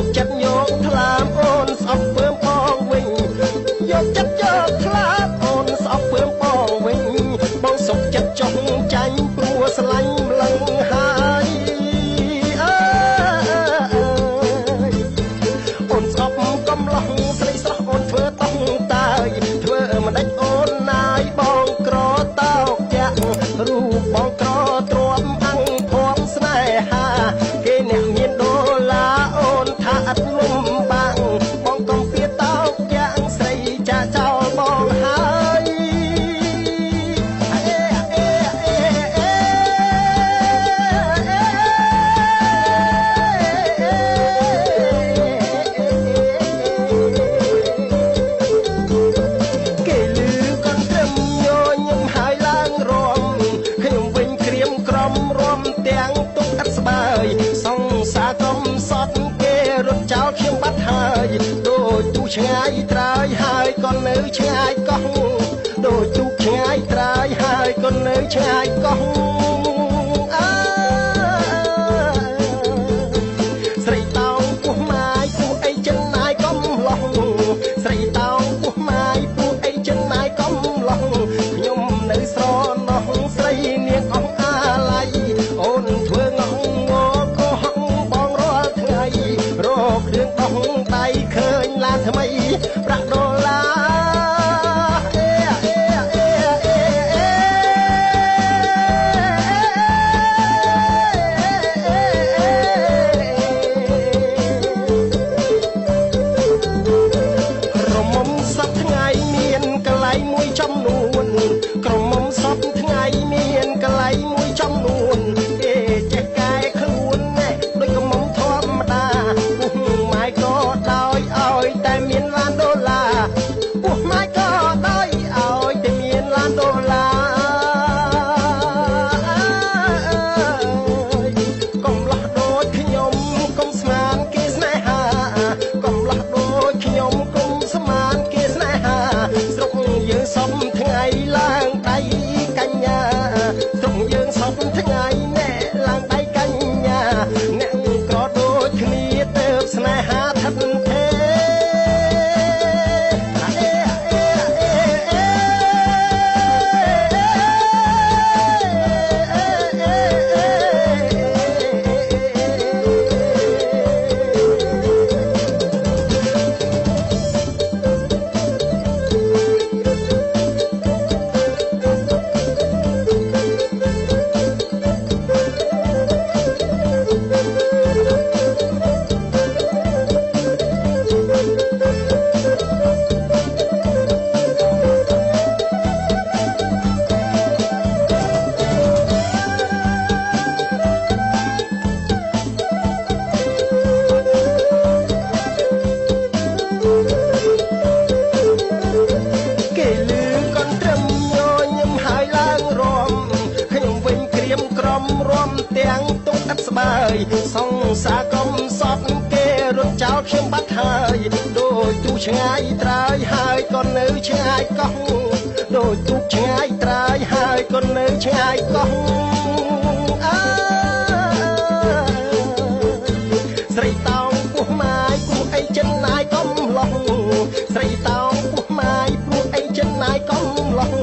យកចិត្តយកថ្លាមអូនស្អប់ពើបងវិញយកចិត្តយកថ្លាមអូនស្អប់ពើបងវិញបងសុខចិត្តចង់ចាញ់ព្រោះស្រឡាញ់ម្លឹងហើយអូនស្អប់កំឡោះស្រីស្រស់អូនធ្វើតង់តាយធ្វើមិនដេចអូនណាយបងក្រតោកយ៉ាក់រូបបងក្រទ្រាំអង្គភ័ងស្នេហាគេអ្នកមានដុល្លារអូនថាអត់លំបាំងបងកុំពៀតោកយ៉ាងស្រីចាចោលបងហើយគេលឺកូនត្រឹមញញឹមហើយឡើងរំខ្ញុំវិញក្រៀមក្រំរំទាំងទុកអត់ស្បើយសង្សារកំសត់គេរត់ចោលខ្ញុំបាត់ហើយដូចទូឆ្ងាយត្រើយហើយក៏នៅឆ្ងាយកោះដូចទូឆ្ងាយត្រើយហើយក៏នៅឆ្ងាយកោះស្រីតោងពោះម៉ាយពោះអីចិនណាយកំឡោះស្រីតោងពោះម៉ាយពោះអីចិនណាយកំឡោះខ្ញុំនៅស្រណោះស្រីនាងអង្គអាឡ័យអូនធ្វើងងងកោហងបងរាល់ថ្ងៃរករឿងដោះដៃឃើញឡានថ្មីប្រាក់ដុល្លារចំនួនក្រមុំសពថ្ងៃមានកន្លែងមួយចំនួនគេចេះកែខ្លួនដូចក្រមុំធម្មតាពុះម៉ាយក៏ដោយឲ្យតែមានឡានដុល្លារពុះម៉ាយក៏ដោយឲ្យតែមានឡានដុល្លារកំឡោះដូចខ្ញុំកុំស្មានគេស្នេហាកំឡោះដូចខ្ញុំកុំស្មានគេស្នេហាស្រុកយើងសំថ្ងៃឡើងដៃកញ្ញាស្រុកយើងសំថ្ងៃណែឡើងដៃកញ្ញាអ្នកក្រដូចគ្នាទៅស្នេហាថិតទេទាំងទុកអត់ស្បើយសង្សារកំសត់គេរត់ចោលខ្ញុំបាត់ហើយដូចទូឆ្ងាយត្រើយហើយក៏នៅឆ្ងាយកោះដូចទូឆ្ងាយត្រើយហើយក៏នៅឆ្ងាយកោះស្រីតោងពោះម៉ាយពោះអីចិនណាយកំឡោះស្រីតោងពោះម៉ាយពោះអីចិនណាយកំឡោះ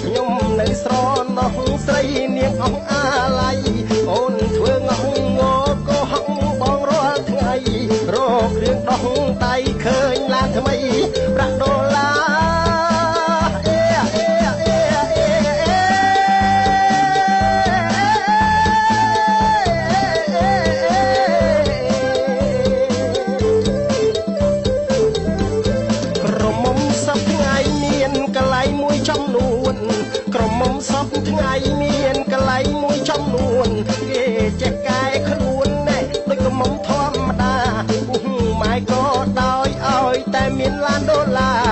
ខ្ញុំនៅស្រណោះស្រីនាងអង្គអាឡ័យអូនធ្វើងងងកោហងបងរាល់ថ្ងៃរករឿងដោះដៃឃើញឡានថ្មីប្រាក់ដុល្លារក្រមុំសពថ្ងៃមានកន្លែងមួយចំនួនក្រមុំសពថ្ងៃមានកន្លែងមួយចំនួនគេចេះកែខ្លួនដូចក្រមុំធម្មតាពុះម៉ាយក៏ដោយឲ្យតែមានឡានដុល្លារ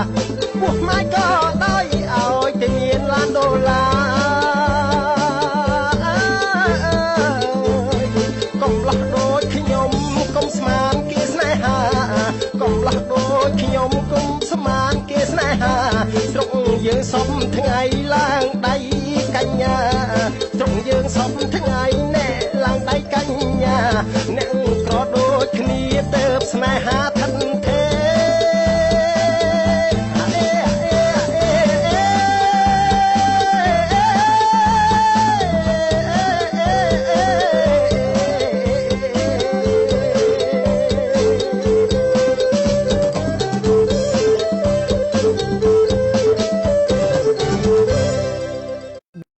ពុះម៉ាយក៏ដោយឲ្យតែមានឡានដុល្លារកំឡោះដូចខ្ញុំកុំស្មានគេស្នេហាកំឡោះដូចខ្ញុំកុំស្មានគេស្នេហាស្រុកយើងសំ